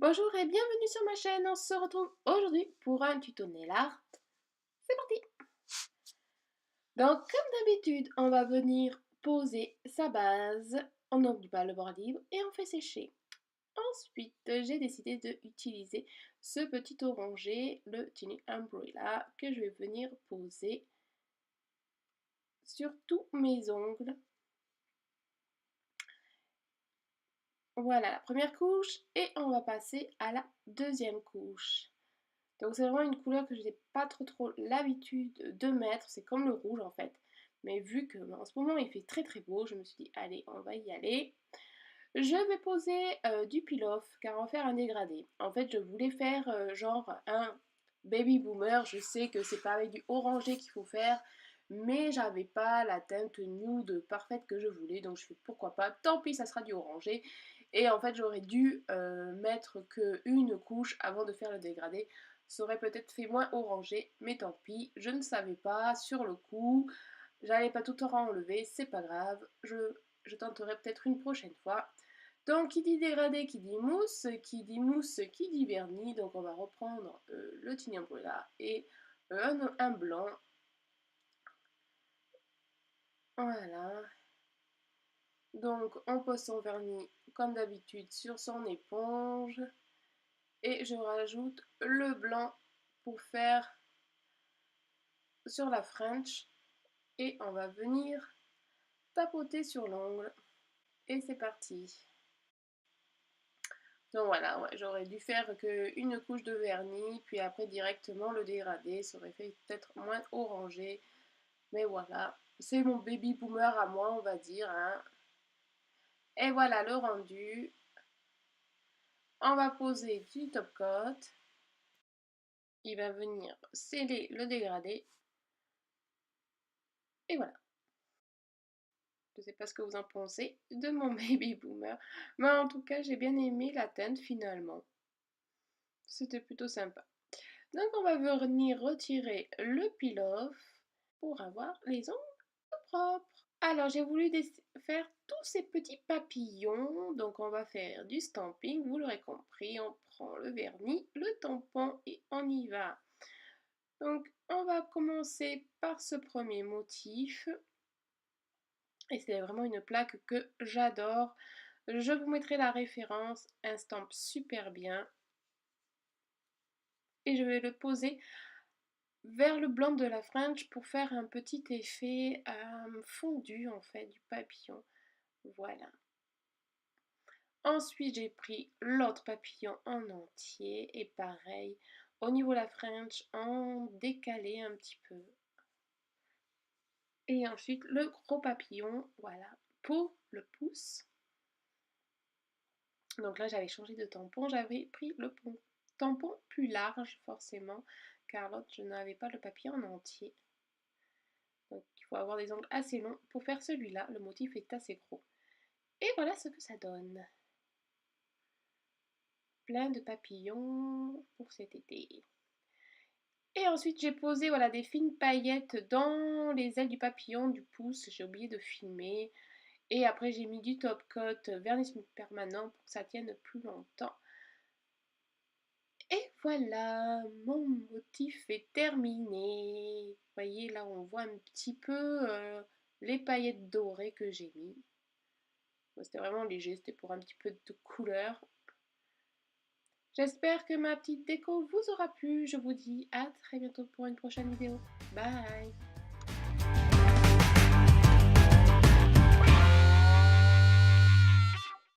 Bonjour et bienvenue sur ma chaîne, on se retrouve aujourd'hui pour un tuto nail art. C'est parti! Donc comme d'habitude, on va venir poser sa base, on n'oublie pas le bord libre et on fait sécher. Ensuite, j'ai décidé d'utiliser ce petit orangé, le Tiny Umbrella, que je vais venir poser sur tous mes ongles. Voilà la première couche et on va passer à la deuxième couche. Donc c'est vraiment une couleur que je n'ai pas trop l'habitude de mettre, c'est comme le rouge en fait. Mais vu que en ce moment il fait très beau, je me suis dit allez on va y aller. Je vais poser du peel-off car on va faire un dégradé. En fait je voulais faire genre un baby boomer, je sais que c'est pas avec du orangé qu'il faut faire, mais j'avais pas la teinte nude parfaite que je voulais, donc je fais pourquoi pas, tant pis ça sera du orangé. Et en fait j'aurais dû mettre qu'une couche avant de faire le dégradé. Ça aurait peut-être fait moins orangé, mais tant pis, je ne savais pas sur le coup, j'allais pas tout enlever, c'est pas grave, je tenterai peut-être une prochaine fois. Donc qui dit dégradé, qui dit mousse, qui dit vernis, donc on va reprendre le Tiny Umbrella et un blanc. Voilà. Donc on pose son vernis comme d'habitude sur son éponge. Et je rajoute le blanc pour faire sur la French. Et on va venir tapoter sur l'ongle. Et c'est parti. Donc voilà, ouais, j'aurais dû faire qu'une couche de vernis, puis après directement le dégradé. Ça aurait fait peut-être moins orangé. Mais voilà, c'est mon baby boomer à moi, on va dire. Hein. Et voilà le rendu. On va poser du top coat. Il va venir sceller le dégradé. Et voilà. Je ne sais pas ce que vous en pensez de mon baby boomer. Mais en tout cas, j'ai bien aimé la teinte finalement. C'était plutôt sympa. Donc on va venir retirer le peel-off pour avoir les ongles propres. Alors j'ai voulu faire tous ces petits papillons. Donc on va faire du stamping, vous l'aurez compris. On prend le vernis, le tampon et on y va. Donc on va commencer par ce premier motif. Et c'est vraiment une plaque que j'adore. Je vous mettrai la référence, un stamp super bien. Et je vais le poser vers le blanc de la French pour faire un petit effet fondu en fait du papillon. Voilà. Ensuite j'ai pris l'autre papillon en entier et pareil au niveau de la French en décalé un petit peu. Et ensuite le gros papillon, voilà, pour le pouce. Donc là j'avais changé de tampon, j'avais pris le tampon plus large forcément, car l'autre je n'avais pas le papillon en entier. Donc il faut avoir des ongles assez longs pour faire celui-là, le motif est assez gros. Et voilà ce que ça donne. Plein de papillons pour cet été. Et ensuite j'ai posé voilà, des fines paillettes dans les ailes du papillon du pouce, j'ai oublié de filmer. Et après j'ai mis du top coat vernis permanent pour que ça tienne plus longtemps. Et voilà, mon motif est terminé. Vous voyez, là on voit un petit peu les paillettes dorées que j'ai mis. C'était vraiment léger, c'était pour un petit peu de couleur. J'espère que ma petite déco vous aura plu. Je vous dis à très bientôt pour une prochaine vidéo. Bye!